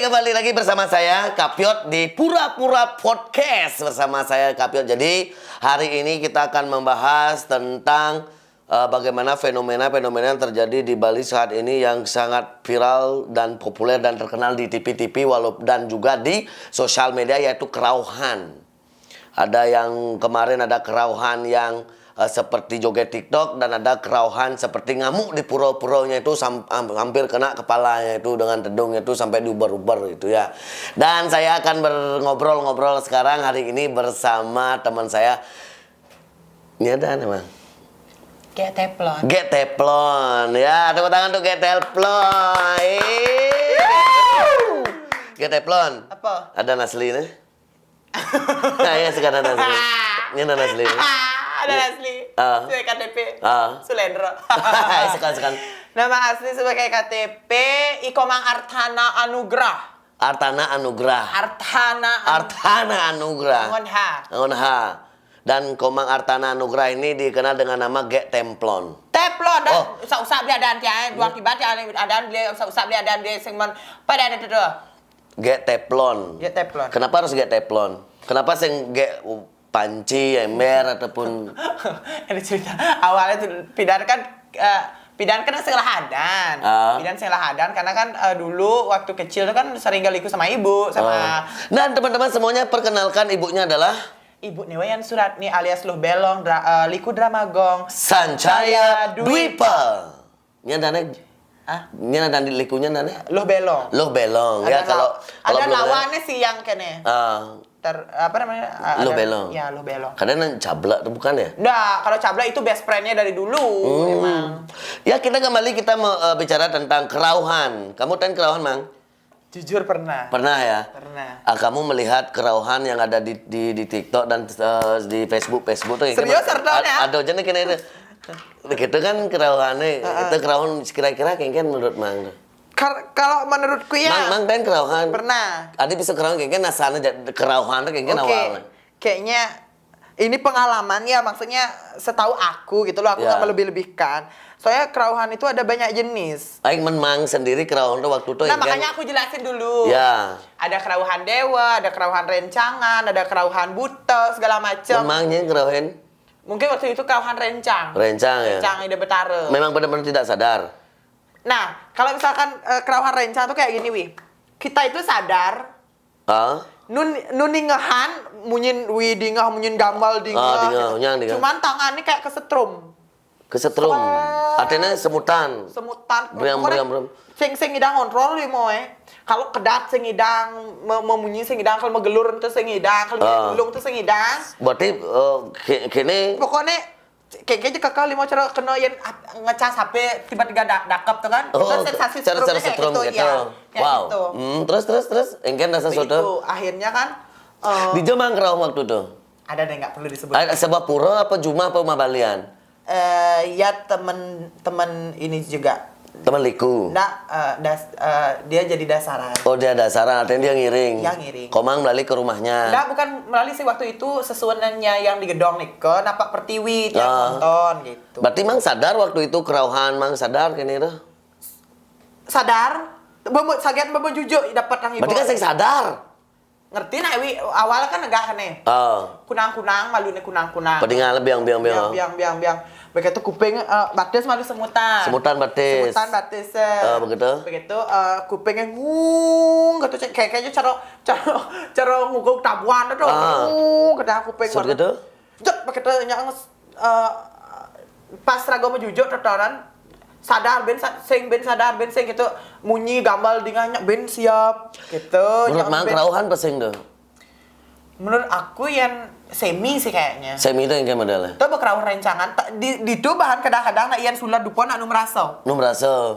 kembali lagi bersama saya Kapiot di Pura-Pura Podcast bersama saya Kapiot. Jadi hari ini kita akan membahas tentang bagaimana fenomena-fenomena yang terjadi di Bali saat ini yang sangat viral dan populer dan terkenal di TV-TV dan juga di sosial media, yaitu kerauhan. Ada yang kemarin ada kerauhan yang seperti joget TikTok, dan ada kerauhan seperti ngamuk di pura-puranya itu hampir kena kepalanya itu dengan tedungnya itu sampai diubar-ubar gitu ya. Dan saya akan ngobrol-ngobrol sekarang hari ini bersama teman saya. Ini ada namanya Get Teflon. Get Teflon. Ya, tepuk tangan untuk Get Teflon. Get Teflon. Apa? Ada Nasli nih. Nah, ya sekarang Nasli. Ini ada Nasli. Ada asli sebagai KTP Sulendro. Sekarang. Nama asli sebagai KTP Ikomang Artana Anugrah. Artana Anugrah. Artana Anugrah. Ngonha. Dan Komang Artana Anugrah ini dikenal dengan nama Get Teflon. Teflon dah. Usah beli adaan dia. Dua tiba dia adaan beli usah beli adaan dia segmen pada ada tu. Get Teflon. Get Teflon. Kenapa harus Get Teflon? Kenapa sing get panci, ember ataupun Ini cerita awalnya tuh Pidan kan senglahadan. Pidan senglahadan karena kan dulu waktu kecil tuh kan sering galiku sama ibu sama. Dan teman-teman semuanya, perkenalkan ibunya adalah Ibu Newayan Suratni alias Luh Belong, Liku Dramagong, Sancaya Dwipa. Ini ada ini ada di likunya nane. Luh Belong. Luh Belong. Ya kalau ada belum lawannya sih yang kene. Apa namanya? Luh Belong. Ya, Luh Belong. Kadang cablak tuh bukan ya? Nah, kalau Cabla itu best friend-nya dari dulu emang. Ya, kita bicara tentang kerauhan. Kamu tahu kerauhan, Mang? Jujur pernah. Pernah ya? Pernah. Kamu melihat kerauhan yang ada di TikTok dan di Facebook tuh. Serius ya? Ada jenis kena itu. Gitu kan kerauhannya. Itu kerauhan kira-kira kayak menurut Mang. Kalau menurutku ya. Mang dan kerauhan. Pernah. Ada bisa kerauhan kayak nasana kerauhan kayak awalnya. Kayaknya ini pengalaman ya, maksudnya setahu aku gitu loh, aku nggak melebih-lebihkan. Soalnya kerauhan itu ada banyak jenis. Aing Mang sendiri kerauhan tuh waktu itu. Nah, makanya aku jelasin dulu. Ya. Ada kerauhan dewa, ada kerauhan rencangan, ada kerauhan buta, segala macam. Memangnya kerauhan? Mungkin waktu itu kerauhan rencang. Rencang ya? Rencang Ide Betara. Memang benar-benar tidak sadar. Nah, kalau misalkan kerauhan rencang tuh kayak gini, Wi. Kita itu sadar. Nun ningehan, munyin wi dingah, munyin gambal dingah. Dingah. Cuman tangannya kayak kesetrum. Kesetrum. Artinya semutan. Semutan. Beriam. Sing idang kontrol li moe. Kalau kedat sing idang memunyi sing idang, kalau megelur itu sing idang, kalau gulung itu sing idang. Berarti kene pokoknya kayaknya kakak lima cara kena yang ngecas HP tiba-tiba dakap tuh kan. Itu sensasi cara setrum gitu. Ya, Wow. gitu. Terus engken rasa soto. Akhirnya kan di Jemang kerauh waktu itu. Ada deh nggak perlu disebut. Ada sebab pura apa Juma apa Mabalian? Ya temen ini juga. Teman liku. Dia jadi dasaran. Oh, dia dasaran, artinya dia ngiring. Dia ngiring. Komang melalui ke rumahnya. Enggak, bukan melalui sih, waktu itu sesuannya yang di gedong nih ke napak pertiwi dia nonton gitu. Berarti Mang sadar waktu itu kerauhan, Mang sadar kene itu? Sadar? Sagian bebo jujur dapat nang ibu. Berarti kan saya sadar. Ngerti nak wi, awalnya kan enggak kan nih. Kunang-kunang, malunya kunang-kunang. Pedingan biang. Biang. Begitu kuping batis malu semutan. Semutan batis. Begitu kupingnya ngung gitu kayaknya cara nguguk tabuan itu. Kedah kuping. Gitu. Jot begitu yang pas rago mejujur totoran sadar ben sing gitu munyi gambal dingahnya ben siap gitu. Menurut Mang kerauhan pesing tuh. Menurut aku yang semi sih kayaknya. Semi itu yang kayak modelnya? Itu kerauhan rencangan. Di itu bahan kadang-kadang nak ian sulat dupon nak nu merasa.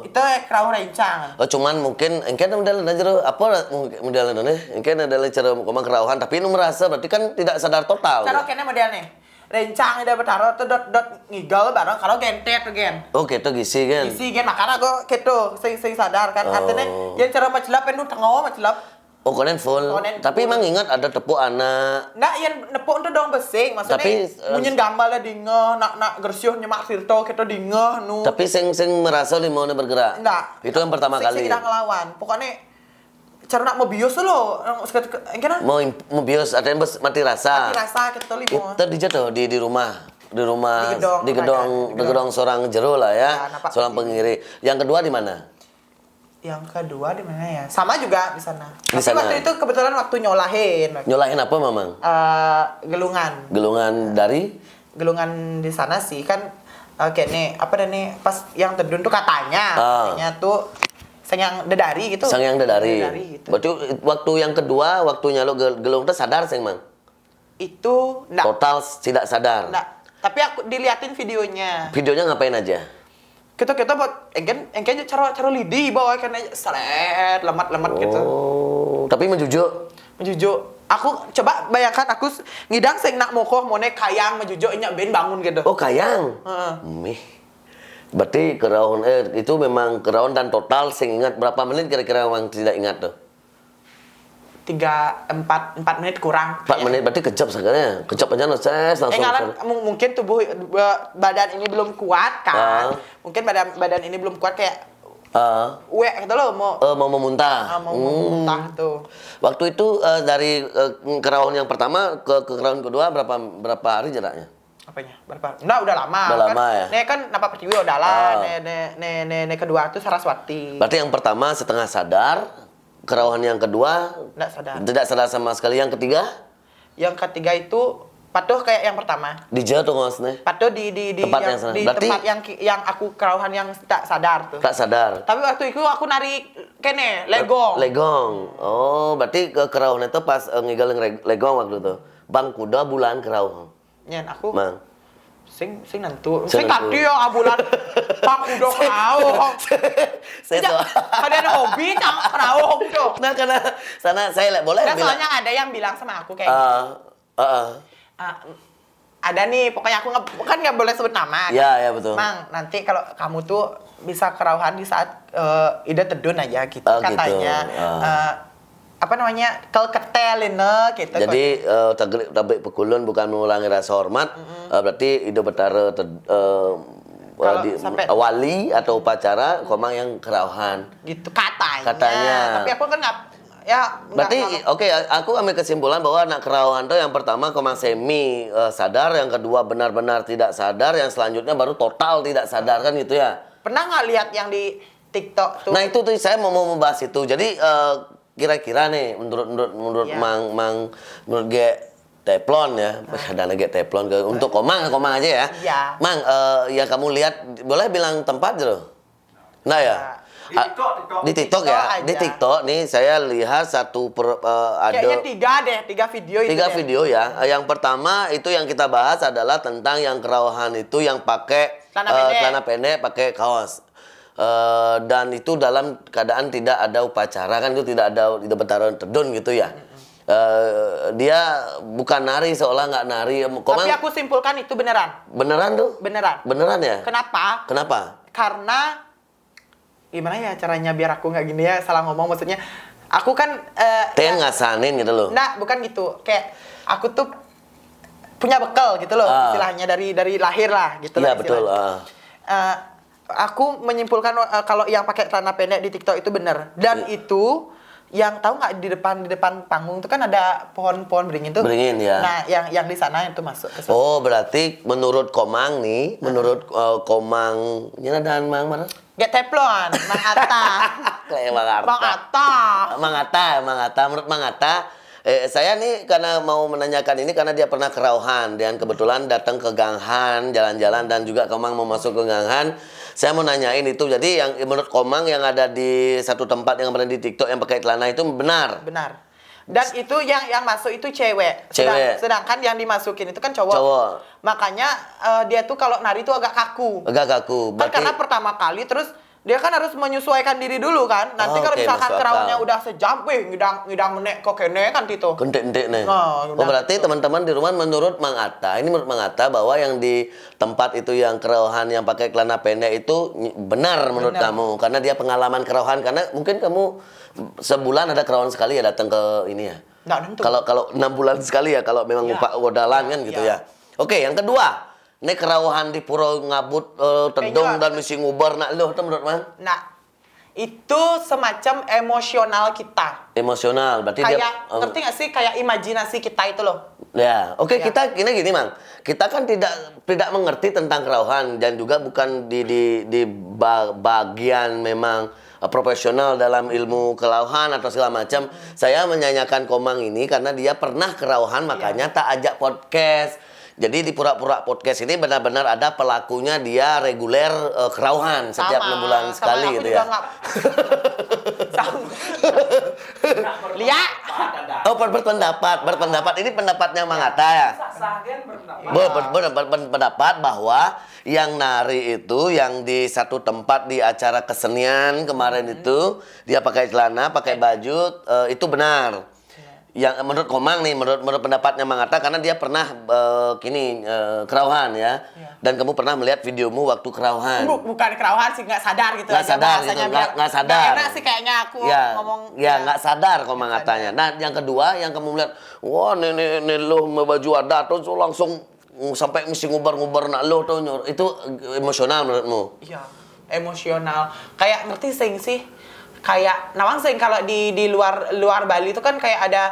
Itu kerauhan rencangan. Oh, cuman mungkin engke modelnya aja apa modelnya nih? Engke adalah cara komang kerauhan tapi nu merasa berarti kan tidak sadar total. Cara kene modelnya. Rencang ida betaro tuh dot ngigel bareng kalau gentet gen. Oh, gitu gisi kan. Gisi gen makanya go gitu sing sadar kan artinya yang cara macelap nu tengah macelap. Oh, konen full. Tapi emang ingat ada tepuk anak. Nggak, yang nepuk itu dong besing. Maksudnya, munyin gambalnya dingeh, nak gersyuh nyemak sirto, kita dingeh, nu. Tapi sing merasa limaunya bergerak? Nggak. Itu yang pertama kali? Sing tidak ngelawan. Pokoknya, cara nak mau bios lo, engkana Mau bios ada yang mati rasa. mati rasa gitu limo. Itu dijatuh di rumah. Di rumah Di gedong seorang jero lah ya, Ya, seorang pengiri. Yang kedua di mana? Yang kedua di mana ya? Sama juga di sana. Di Tapi sana. waktu itu kebetulan waktu nyolahin. Nyolahin apa Mamang? Gelungan. Gelungan dari Gelungan di sana sih kan kayak nih apa dah nih pas yang terdun tuh katanya tuh Sangyang Dedari gitu. Sangyang Dedari. Gitu. Berarti waktu yang kedua, waktunya lo gelung tuh sadar sih, Mang? Itu enggak. Total tidak sadar. Enggak. Tapi aku diliatin videonya. Videonya ngapain aja? Kita buat engken cara lidi bawa kena seret lemat gitu. Oh, tapi menjujuk. Menjujuk. Aku coba bayangkan aku ngidang sing nak mokoh mone kayang menjujuk nya ben bangun gitu. Oh, kayang. Heeh. Mih. Berarti keraun itu memang keraun dan total sing ingat berapa menit kira-kira Mang tidak ingat tuh? 4 menit kurang. 4 menit berarti kejap sebenarnya. Kejap aja noses langsung. Mungkin tubuh badan ini belum kuat kan. Mungkin badan ini belum kuat kayak gitu loh mau memuntah. mau memuntah tuh. Waktu itu dari keraun yang pertama ke keraun kedua berapa hari jaraknya? Apanya? Berapa? Nah, udah lama. Udah kan, lama ya? Nih kan Napa Pertiwi udah lah. Nih kedua tuh Saraswati. Berarti yang pertama setengah sadar, keraun yang kedua tidak sadar sama sekali. Yang ketiga? Yang ketiga itu patuh kayak yang pertama. Di jatuh ngosnya. Patuh di tempat yang sana. Berarti, tempat yang aku kerauhan yang tak sadar tuh. Tak sadar. Tapi waktu itu aku narik kene legong. Legong. Oh, berarti ke kerauhan itu pas ngigaling legong waktu itu. Bang kuda bulan kerauhan. Nyen aku. Mang. Sing nentu. Sing tadi ya abulan Pak udah kau. Ada hobi tak kau tuh. Nah, karena sana saya boleh Dan bilang. soalnya ada yang bilang sama aku kayak ada nih, pokoknya aku kan nggak boleh sebut nama. Ya betul. Mang, nanti kalau kamu tuh bisa kerauhan di saat ide tedun aja gitu katanya. Gitu. Apa namanya? Ketelin gitu. Jadi tabik pekulun bukan mengulangi rasa hormat, berarti ide betara wali atau upacara komang yang kerauhan. Gitu katanya. Tapi aku kan nggak. Ya, berarti oke, aku ambil kesimpulan bahwa anak kerauhan itu yang pertama komang semi sadar, yang kedua benar-benar tidak sadar, yang selanjutnya baru total tidak sadar kan gitu ya. Pernah nggak lihat yang di TikTok tuh? Nah itu tuh saya mau membahas itu. Jadi kira-kira nih menurut menurut Teflon ya, ada lagi Teflon untuk komang aja ya. Ya. Mang, ya kamu lihat, boleh bilang tempat dulu. Nah ya. Di TikTok ya. Di TikTok nih saya lihat ada kayaknya 3 video itu. 3 video ya. Yang pertama itu yang kita bahas adalah tentang yang kerauhan itu yang pakai celana pendek, pakai kaos. Dan itu dalam keadaan tidak ada upacara kan, itu tidak betara tedun gitu ya. Dia bukan nari, seolah nggak nari. Tapi aku simpulkan itu beneran. Beneran tuh? Beneran ya? Kenapa? Karena gimana ya caranya biar aku nggak gini ya salah ngomong, maksudnya aku kan ngasanin gitu loh. Nah, bukan gitu. Kayak aku tuh punya bekal gitu loh, istilahnya dari lahir lah gitu. Iya betul. Aku menyimpulkan kalau yang pakai celana pendek di TikTok itu benar. Dan itu yang tahu nggak di depan panggung itu kan ada pohon beringin tuh. Beringin ya. Nah, yang di sana itu masuk ke sana. Oh, berarti menurut Komang nih, menurut Komang, ini ada Mang mana? Get Teflon, Mang Atta. Kayak Mang Atta. Menurut Mang Atta, saya nih karena mau menanyakan ini karena dia pernah kerauhan dan kebetulan datang ke Ganghan, jalan-jalan dan juga Komang mau masuk ke Ganghan. Saya mau nanyain itu. Jadi yang menurut Komang yang ada di satu tempat yang pernah di TikTok yang pakai celana itu benar. Benar. Dan itu yang masuk itu cewek. Sedangkan yang dimasukin itu kan cowok. Makanya dia tuh kalau nari tuh agak kaku. Berarti... Kan karena pertama kali terus dia kan harus menyesuaikan diri dulu kan. Nanti kalau misalkan keraunya udah sejam, ngidang menek kok kene kan Tito. Kentik nih. Berarti teman-teman di rumah menurut Mang Atta, ini menurut Mang Atta bahwa yang di tempat itu yang kerauhan yang pakai celana pendek itu benar menurut kamu karena dia pengalaman kerauhan, karena mungkin kamu sebulan ada kerauhan sekali ya datang ke ini ya. Kalau 6 bulan sekali ya kalau memang udalan kan gitu ya. Oke, yang kedua. Ini kerauhan di Puro Ngabut Tedong dan misi ngubar nak lu itu menurut Mang? Nah, itu semacam emosional kita. Emosional, berarti Kayak ngerti nggak sih kayak imajinasi kita itu loh. Ya, oke, Ya. kita gini Mang. Kita kan tidak mengerti tentang kerauhan dan juga bukan di bagian memang profesional dalam ilmu kerauhan atau segala macam. Saya menyanyikan Komang ini karena dia pernah kerauhan, makanya tak ajak podcast. Jadi di Pura-Pura Podcast ini benar-benar ada pelakunya, dia reguler kerauhan setiap 6 bulan sekali aku gitu juga ya. Lia. Oh, berpendapat. Ini pendapatnya Mang Atta ya. Berpendapat bahwa yang nari itu yang di satu tempat di acara kesenian kemarin itu dia pakai celana, pakai baju, itu benar. Yang menurut Komang nih, menurut pendapatnya Mang Atta, karena dia pernah kerauhan ya. Dan kamu pernah melihat videomu waktu kerauhan. Bukan kerauhan sih, nggak sadar gitu. Nggak aja sadar bahasanya, gitu, biar nggak sadar. nggak enak sih kayaknya aku ngomong. Ya nggak sadar Komang Attanya. Nah, yang kedua yang kamu melihat, wah nenek lo baju adat tuh langsung sampai mesti ngubar-ngubar nak lo tuh, itu emosional menurutmu? Iya, emosional. Kayak ngerti sih. Kayak nawang sing kalau di luar Bali itu kan kayak ada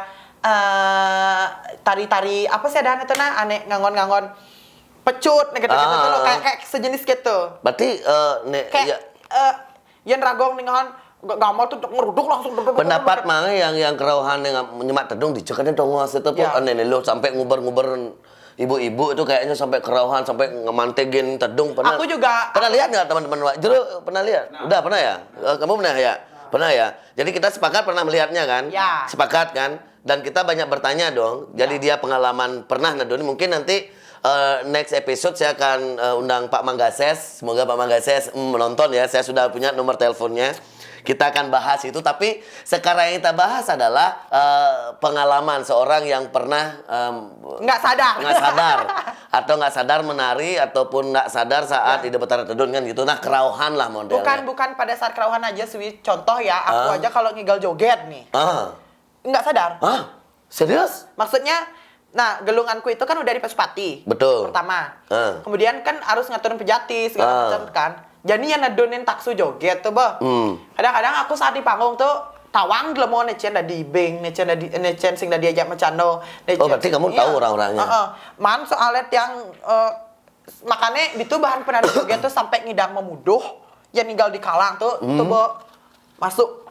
tari-tari apa sih ada itu aneh ngangon-ngangon pecut gitu loh, kayak sejenis gitu. Berarti kayak yang ragong ningan gamal tuh ngeruduk langsung pendapat Mang yang kerauhan yang menyemak tedung dicekannya dong itu nenek lo sampai ngubar-ngubar ibu-ibu itu kayaknya sampai kerauhan, sampai ngemantegin tedung. Aku juga pernah lihat nggak teman-teman? Jero pernah lihat? Udah pernah ya? Kamu pernah ya? Pernah ya? Jadi kita sepakat pernah melihatnya kan? Ya. Sepakat kan? Dan kita banyak bertanya dong. Jadi dia pengalaman pernah nedoni. Mungkin nanti next episode saya akan undang Pak Manggases. Semoga Pak Manggases menonton ya. Saya sudah punya nomor teleponnya. Kita akan bahas itu. Tapi sekarang yang kita bahas adalah pengalaman seorang yang pernah nggak sadar atau nggak sadar menari ataupun nggak sadar saat di Betara Tedun kan gitu. Nah, kerauhan lah modelnya. Bukan pada saat kerauhan aja sih. Contoh ya, aku aja kalau ngigal joget nih. Nggak sadar. Serius? Maksudnya, nah gelunganku itu kan udah di Pasupati. Betul. Pertama. Kemudian kan harus ngaturin pejati segala macam kan. Jadi yang nedonin taksu joget tuh, Bah. Kadang-kadang aku saat di panggung tuh tawang gelemo necen di bing, necen sing dah diajak macano. Oh, berarti kamu tahu orang-orangnya. Man soalet yang makanya itu bahan penari joget tuh sampai ngidang memuduh, yang ninggal di kalang tuh Bah, masuk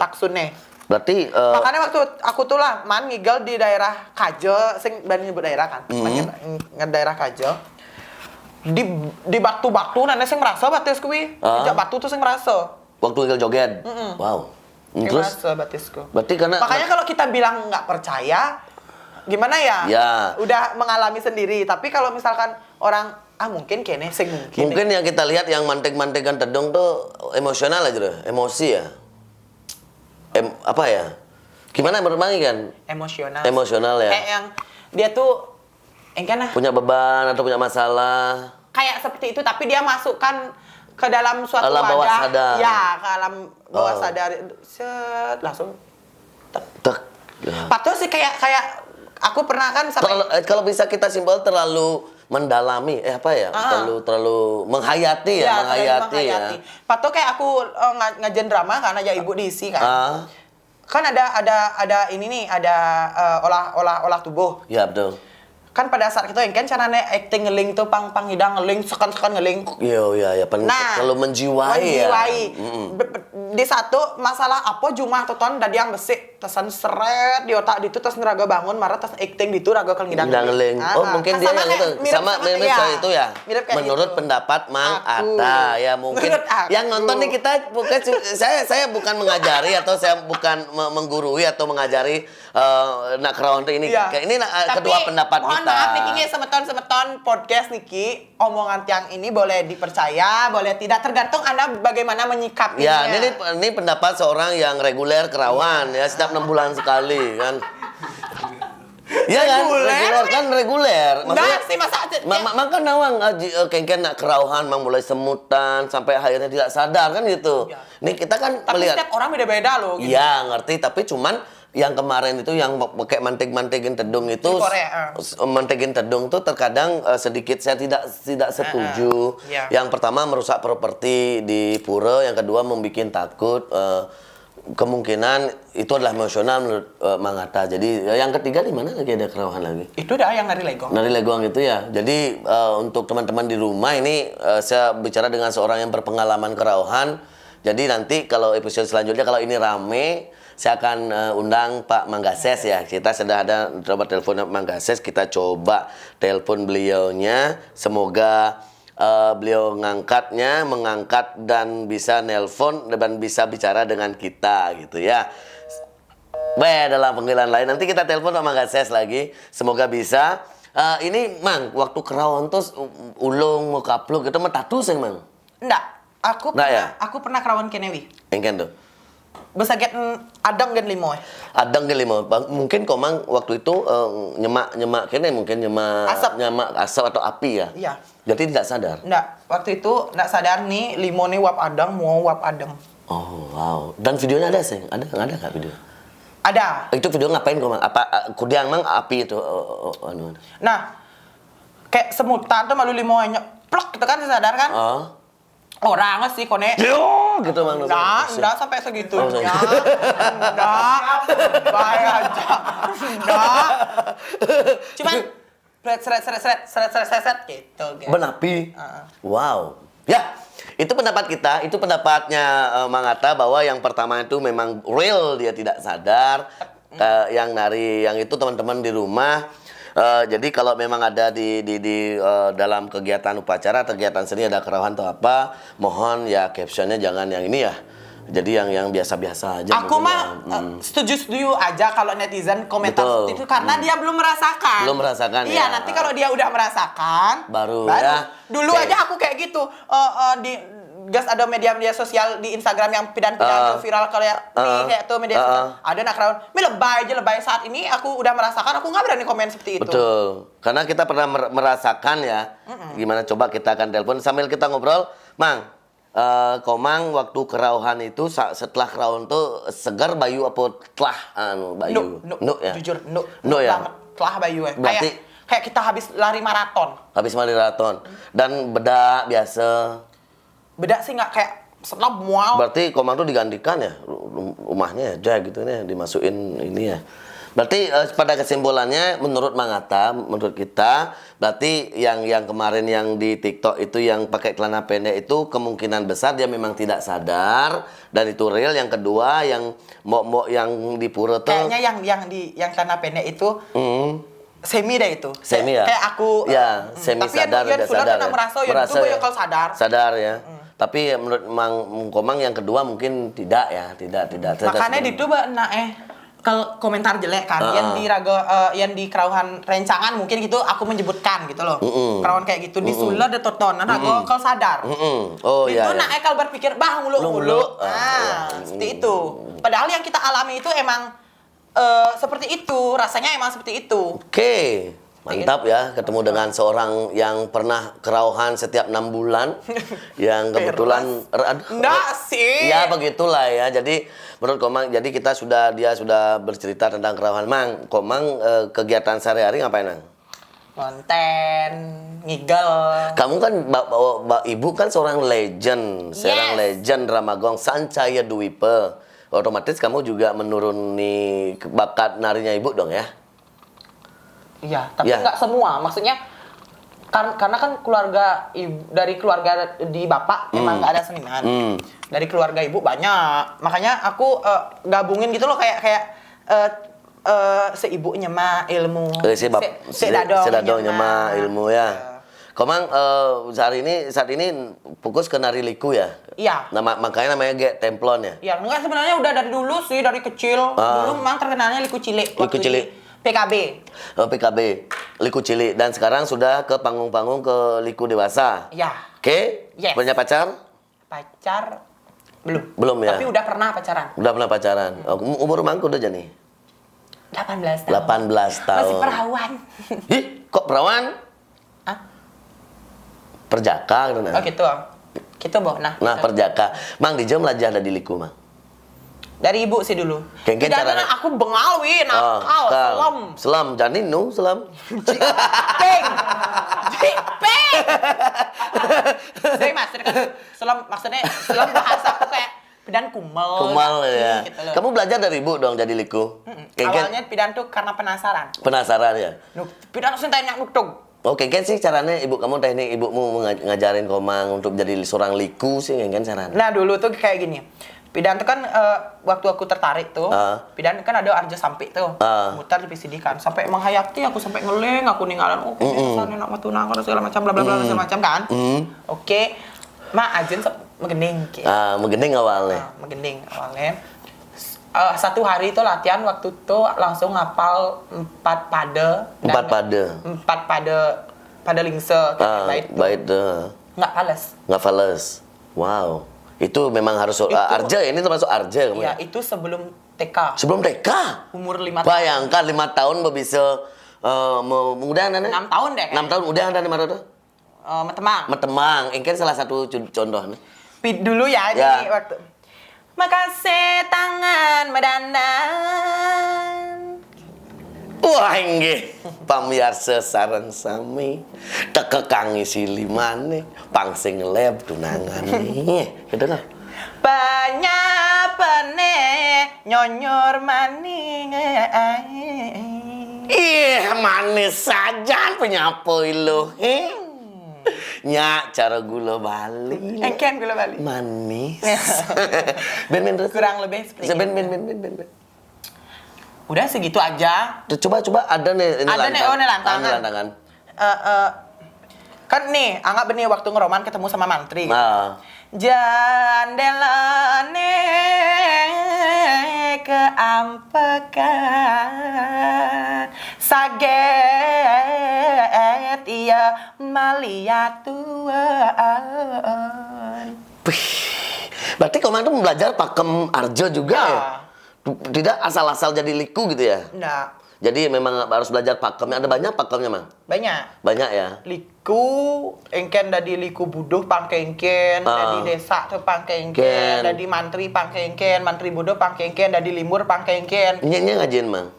taksune. Berarti makanya waktu aku tuh lah man ngigel di daerah Kajo, sing bani nyebut daerah kan, daerah Kajo. Di batu-batu nenek sing merasa batis kuwi. Dijak batu tuh sing merasa. Waktu ngigel joget. Wow. Terus Merasa batisku. berarti karena Makanya kalau kita bilang nggak percaya, gimana ya? Ya. Udah mengalami sendiri. Tapi kalau misalkan orang mungkin kene sing mungkin yang kita lihat yang mantek-mantekan tedung tuh emosional aja deh, emosi ya. Apa ya? Gimana bermain kan? Emosional ya. Kayak yang dia tuh punya beban atau punya masalah. Kayak seperti itu, tapi dia masukkan ke dalam suatu alam bawah sadar. Ya, ke alam bawah sadar. Set, langsung Tek. Patut sih kayak aku pernah kan sampai Kalau bisa kita simpel terlalu mendalami, terlalu menghayati ya, menghayati ya. Patut kayak aku ngajen drama karena aja ibu diisi kan. Kan ada ini nih, ada olah tubuh. Ya, betul. Kan pada saat itu kan caranya acting ngeling tuh pang hidang ngeling sekan ngeling. Iya, kalau menjiwai ya. Di satu masalah apa Jumah toton dadi yang besik tesan seret di otak itu terus neraga bangun marah terus acting di itu raga kang hidang ngeling. Oh, mungkin dia yang itu sama mirip itu ya. Menurut gitu. pendapat Mang Atta ya, mungkin yang nonton nih kita bukan saya bukan mengajari atau saya bukan menggurui atau mengajari nak kerauhan ini. Ini kedua pendapat kita. Maaf Niki semeton podcast Niki, omongan tiang ini boleh dipercaya, boleh tidak, tergantung Anda bagaimana menyikapinya. Ya, ini pendapat seorang yang reguler kerauhan ya, setiap 6 bulan sekali kan. Iya kan? Reguler. Enggak sih, masa maka nawang kengken nak kerauhan mang mulai semutan sampai akhirnya tidak sadar kan gitu. Ini kita kan tapi melihat. Setiap orang beda-beda loh gitu. Iya, ngerti, tapi cuman yang kemarin itu yang pakai mantek-mantekin tedung itu Di Korea, mantekin tedung tuh terkadang sedikit saya tidak setuju. Iya. Yang pertama merusak properti di pura, yang kedua membuat takut. Kemungkinan itu adalah emosional menurut Mang Atta. Jadi yang ketiga di mana lagi ada kerawahan lagi? Itu dah yang dari Legong. Dari Legong itu ya. Jadi untuk teman-teman di rumah ini saya bicara dengan seorang yang berpengalaman kerawahan. Jadi nanti kalau episode selanjutnya kalau ini rame, saya akan undang Pak Manggases ya. Kita sudah ada coba telepon Manggases, kita coba telepon beliaunya. Semoga beliau mengangkat dan bisa nelpon dan bisa bicara dengan kita gitu ya. Dalam panggilan lain nanti kita telepon Pak Manggases lagi. Semoga bisa. Ini Mang, waktu kerawan tuh ulung mau kapluk itu mah tatu sih Mang. Enggak, aku Nggak pernah, ya? aku pernah kerawan kenewi. Engken tuh. Besaget adang gen limo. Adang ke lima. Mungkin Komang waktu itu nyemak kene mungkin Asap. nyemak asap atau api ya. Iya. Jadi tidak sadar. Enggak, waktu itu enggak sadar nih limo nih wap adang mau wap adang. Oh wow. Dan videonya ada sih? Ada nggak video? Ada. Itu video ngapain Komang? Apa kudiang Mang api itu? Anu. Nah, kayak semutan tuh malu limo nyeplok gitu kan sadar kan? Oh. Orang sih kone. Yo, gitu Mang. Enggak sampai segitunya. Oh, Enggak. Baik aja. Enggak. Cuman seret gitu. Benapi. Wow. Ya, itu pendapat kita, itu pendapatnya Mang Atta bahwa yang pertama itu memang real dia tidak sadar. Yang itu teman-teman di rumah. Jadi kalau memang ada di dalam kegiatan upacara, kegiatan seni ada kerawahan atau apa, mohon ya captionnya jangan yang ini ya. Jadi yang biasa-biasa aja. Aku mungkin mah ya. setuju aja kalau netizen komentar Betul. seperti itu karena dia belum merasakan. Belum merasakan, Iya, ya. nanti kalau dia udah merasakan Baru ya. Dulu Oke. aja aku kayak gitu. Gas ada media-media sosial di Instagram yang pidan-pidan viral kayak tuh media sosial. Ada nak kerawan, lebay saat ini aku udah merasakan, aku nggak berani komen seperti itu. Betul. Karena kita pernah merasakan ya. Gimana coba kita akan telepon sambil kita ngobrol, Mang. Komang waktu kerauhan itu setelah kerauhan tuh segar bayu apa telah bayu? No, ya. jujur, no ya. banget. Telah bayu ya. Berarti Kayak kita habis lari maraton. habis maraton dan bedak biasa. Beda sih nggak kayak setelah mual. Berarti Komang tuh digantikan ya rumahnya aja gitu nih dimasukin ini ya. Berarti pada kesimpulannya menurut Mang Atta, menurut kita berarti yang kemarin yang di TikTok itu yang pakai celana pendek itu kemungkinan besar dia memang tidak sadar dan itu real. Yang kedua yang mok yang di pura tuh Kayaknya yang celana pendek itu semi deh itu. semi ya. Kayak aku ya semi tapi sadar yang udah sadar ya. merasa itu ya. kalau sadar. Sadar ya. Tapi menurut Mang Komang yang kedua mungkin tidak ya, tidak. Makanya itu kalau komentar jelek kan, yang di kerauhan rencangan mungkin gitu aku menyebutkan gitu loh. Kerauhan kayak gitu disulat de totonan aku kalau sadar. Oh itu iya. kalau berpikir mulu. Seperti itu. Padahal yang kita alami itu emang seperti itu, rasanya emang seperti itu. Oke. Mantap ya, ketemu dengan seorang yang pernah kerauhan setiap 6 bulan. Yang kebetulan Enggak sih. Ya begitulah ya. Jadi menurut Komang, jadi dia sudah bercerita tentang kerauhan. Mang, Komang kegiatan sehari-hari ngapain, Mang? Konten, ngigel. Kamu kan ibu kan seorang legend, seorang legend Ramagong Sancaya Dwipe. Otomatis kamu juga menuruni bakat narinya ibu dong ya? Iya, tapi nggak semua. Maksudnya karena kan dari keluarga di bapak emang nggak ada seniman. Dari keluarga ibu banyak. Makanya aku gabungin gitu loh kayak seibunya mah ilmu. Sedadongnya mah ilmu ya. Komang saat ini fokus ke nari liku ya? Iya. Makanya namanya Ge Templon ya? Iya, enggak sebenarnya udah dari dulu sih, dari kecil. Dulu memang terkenalnya liku cilik. Liku cilik. PKB. PKB, liku cilik. Dan sekarang sudah ke panggung-panggung ke liku dewasa. Iya. Oke? Yes. Punya pacar? Pacar? Belum. Belum ya? Tapi udah pernah pacaran. Udah pernah pacaran. Umur Mangku udah jadi? 18 tahun. 18 tahun. Masih perawan. Ih, kok perawan? Hah? Perjaka gitu nah. Oh gitu. Gitu, Bo. Nah, Perjaka. Mang di jam lajah ada di liku, Mang. Dari ibu sih dulu. Kengken Tidak caranya. ada aku bengawi, nakal, selam. Selam, jadi nu selam. Peng. Peng. Saya maksudnya kan selam bahasa aku kayak pidan kumal. Kumal ya. Gitu loh. Kamu belajar dari ibu dong jadi liku. Kengken Awalnya pidan tuh karena penasaran. penasaran ya. Pidan langsung tanya nuktug. Oh, Kengken sih caranya ibu kamu teknik ibumu ngajarin komang untuk jadi seorang liku sih Kengken caranya. Nah dulu tuh kayak gini. Pidan tuh kan waktu aku tertarik tuh, Pidan kan ada Arjo Sampai tuh, muter di PCD kan, sampai menghayati aku sampai ngeleng, aku ninggalan, oke, sana enak matuna, segala macam, bla bla bla segala macam kan, oke, Ajen menggening, Menggening awalnya. menggening awalnya. Satu hari itu latihan waktu itu langsung ngapal 4 pade, pada lingse, Baik nggak fales. nggak fales. Wow. Itu memang harus Arja, ini termasuk Arja kamu. Iya, itu sebelum TK. Sebelum TK. Umur 5 tahun. Bayangkan 5 tahun bisa udah 6 tahun deh. 6 tahun udah ada di mana tuh? Metemang. Metemang. Ini kan salah satu contoh nih. Dulu ya, Ya. ini waktu. Makasih tangan medandan. Wah, inggih. Pamirsa sareng sami tekekangi silimane pangsing leb tunangane. Gitu loh. Banyak pene nyonyor maning. Ih, manis saja penyapo lo. Nya cara gula Bali. Engken gula Bali. Manis. Ben terus. Kurang lebih seperti itu. Ben. Udah segitu aja. Coba ada nih ini Ada nih, oh, ini lantangan. Ini lantangan. Kan nih, anggap benih waktu ngeroman ketemu sama mantri. Nah. Jandelane keampekan saget ia maliatuan. Berarti Komang tuh belajar pakem Arjo juga Ya. ya? Tidak asal-asal jadi liku gitu ya? Nah, Jadi memang harus belajar pakemnya. Ada banyak pakemnya, Mang? banyak. Banyak ya? Liku, engken dari liku buduh pangkengken, dari desa tuh pangkengken, Ken. dari mantri pangkengken, mantri buduh pangkengken, dari limur pangkengken. Nya ngajin, Mang?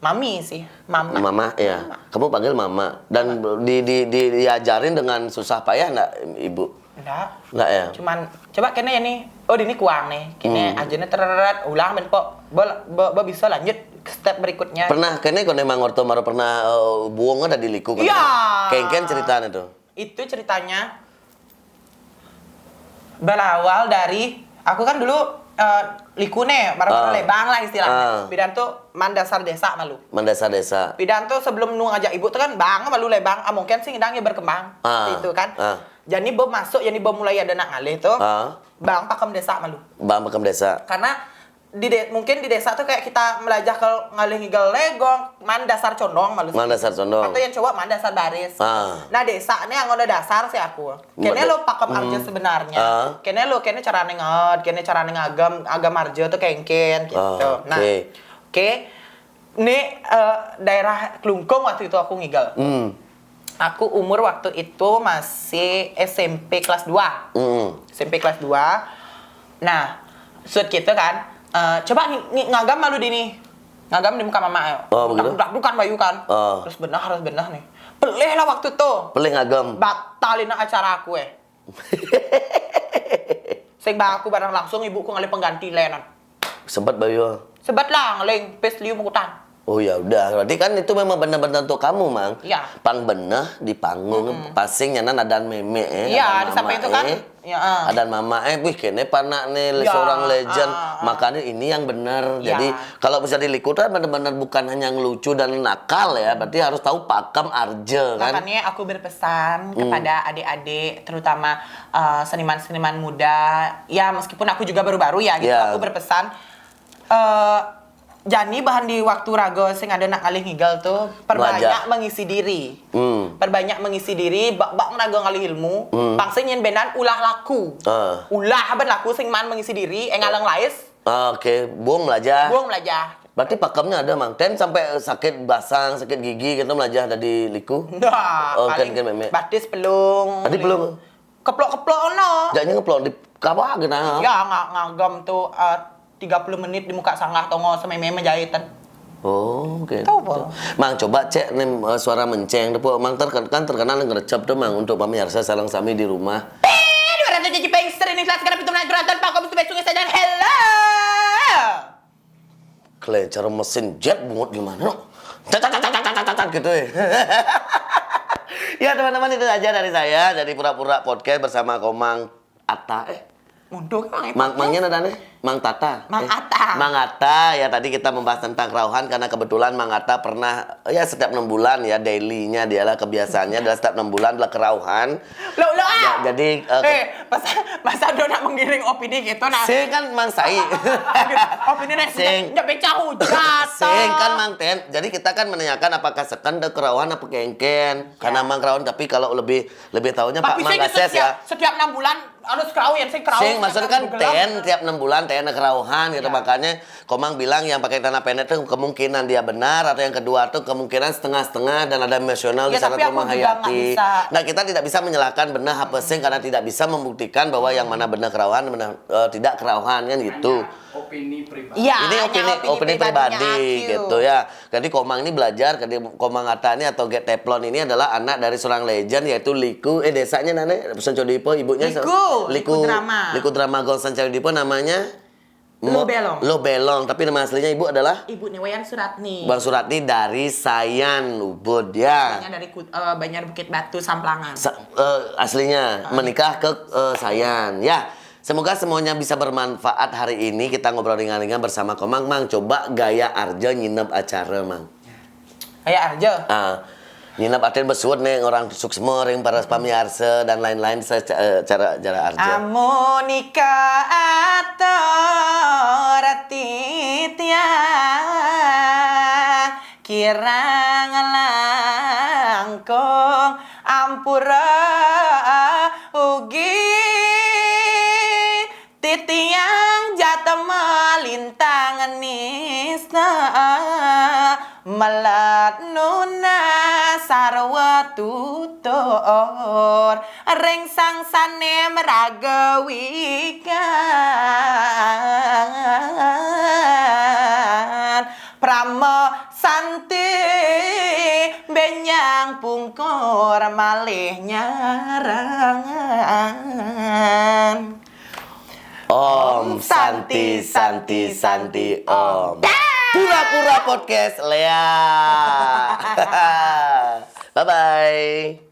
Mami sih, mama. Mama, ya. Kamu panggil Mama. Dan diajarin dengan susah payah enggak, Ibu? Enggak. Enggak ya? Cuman coba kene ya nih. Oh, ini kuang nih. Kene ajene tereret ulang ben pok. Bo bisa lanjut ke step berikutnya. Pernah, kayaknya kalau memang orto maro pernah buang ada di liku kan? Iya. Kengken ceritanya tuh. Itu ceritanya berawal dari aku kan dulu liku nih, baru lebang lah istilahnya. Bidan tuh mandasar desa malu. Mandasar desa. Bidan tuh sebelum nu ngajak ibu tuh kan bang malu lebang, mungkin sih ngidangnya berkembang. Itu kan. Jadi bo masuk, jadi bo mulai ada nak ngalih tuh. Bang pakem desa malu. Bang pakem desa. Karena mungkin di desa tuh kayak kita melajah ke ngalih ngigal legong, mandasar condong malu. Mandasar condong. Atau yang coba mandasar baris. Nah desa ini yang udah dasar sih aku. Kene lo pakem arja sebenarnya. Kene carane ngad, kene carane ngagam arja tuh kengken gitu. Nah, oke. Ini daerah Klungkung waktu itu aku ngigal. Aku umur waktu itu masih SMP kelas 2. SMP kelas 2. Nah, suit gitu kan. Coba ngagam malu dini. Ngagam di muka mama ayo. Oh, begitu? Bukan bayu kan. Harus benar nih. Pelih lah waktu itu. Pelih ngagam. Batalin acara aku Sing aku barang langsung ibuku ngalih pengganti lenan. Sempat bayu. Sebat lah ngeling pes liu mukutan. Oh ya udah, berarti kan itu memang benar-benar untuk kamu, Mang. Iya. Pang benah di panggung, passing nyanan ada meme Iya, di samping itu kan. Ya, Ada mama wih kene panak nih seorang legend. Makanya ini yang benar. Ya. Jadi kalau bisa dilikutan benar-benar bukan hanya yang lucu dan nakal ya, berarti harus tahu pakem arja kan. Makanya aku berpesan kepada adik-adik, terutama seniman-seniman muda. Ya meskipun aku juga baru-baru ya, gitu. Ya. Aku berpesan. Jani bahan di waktu rago sing ada nak ngalih ngigal tuh perbanyak mengisi diri. Perbanyak mengisi diri, bak rago ngalih ilmu. Pangsing yen benan ulah laku. Ulah ben laku sing man mengisi diri engalang lais. Oke, buang belajar. Buang belajar. Berarti pakemnya ada, Mang. Ten sampai sakit basang, sakit gigi kita belajar dari liku. Nah, kan paling meme. batis pelung. Tadi belum. Keplok-keplok no. Jangan ngeplok di kapal gitu. Ya ngagam tuh 30 menit di muka sanggah tongo sememe jahitan. Oh, gitu. Tahu, Pak. Mang coba cek nih suara menceng tuh, Mang terkenal ngerecep tuh Mang untuk pemirsa salang sami di rumah. 200 jadi pengster ini kelas karena pintu naik Pak kamu sudah sungai saja. Hello. Kelencar mesin jet bungut gimana? Gitu ya. Ya teman-teman, itu aja dari saya, dari Pura-Pura Podcast bersama Komang Atta. Mundur Mangnya ada nih? Mang Tata. Mang Atta. Mang Atta, ya tadi kita membahas tentang kerauhan karena kebetulan Mang Atta pernah ya setiap 6 bulan ya daily-nya dialah kebiasaannya adalah setiap 6 bulan adalah kerauhan. Ya, jadi masa do nak menggiring opini gitu nah. Sing kan Mang Sai. Opini nih Sing. enggak becah hujat. Sing kan Mang Ten. Jadi kita kan menanyakan apakah sekan ada kerauhan apa kengken. Karena Mang kerauhan, tapi kalau lebih tahunya Pak Mang Gases ya. Setiap 6 bulan harus kerauhan sing kerauhan. Sing maksudnya kan tiap 6 bulan ada kerauhan gitu, makanya Komang bilang yang pakai tanah pendek itu kemungkinan dia benar, atau yang kedua tuh kemungkinan setengah-setengah dan ada emosional di sana Komang Hayati. Nah, kita tidak bisa menyalahkan benar apa sing karena tidak bisa membuktikan bahwa yang mana benar kerauhan, mana tidak kerauhan kan gitu. Opini pribadi. Ya, Ini opini pribadi gitu ya. Jadi Komang ini belajar, Komang Atta ini atau Get Teflon ini adalah anak dari seorang legend yaitu Liku desanya nane Sancodipo, ibunya Liku drama. Liku drama Gol Sancodipo, namanya Lo Belong, tapi nama aslinya ibu adalah Ibu Newayan Suratni. Bang Suratni dari Sayan Ubud ya. Aslinya dari Banjar Bukit Batu Samplangan. Aslinya menikah ke Sayan ya. Semoga semuanya bisa bermanfaat hari ini. Kita ngobrol ringan-ringan bersama Komang. Mang, coba gaya Arjo nginep acara, Mang. Gaya Arjo? Nginep aten besuat nih orang suksmo ring para pamirsa dan lain-lain cara Arjo. Amonika atau ratitya kirang langkong ampura ugi titiang jatuh melintang nista malat nuna sarwa tutor ring sang sane meragawikan pramo santi benyang pungkur malih nyarangan. Om Santi Santi Santi Om. Pura-Pura Podcast Lea. Bye bye.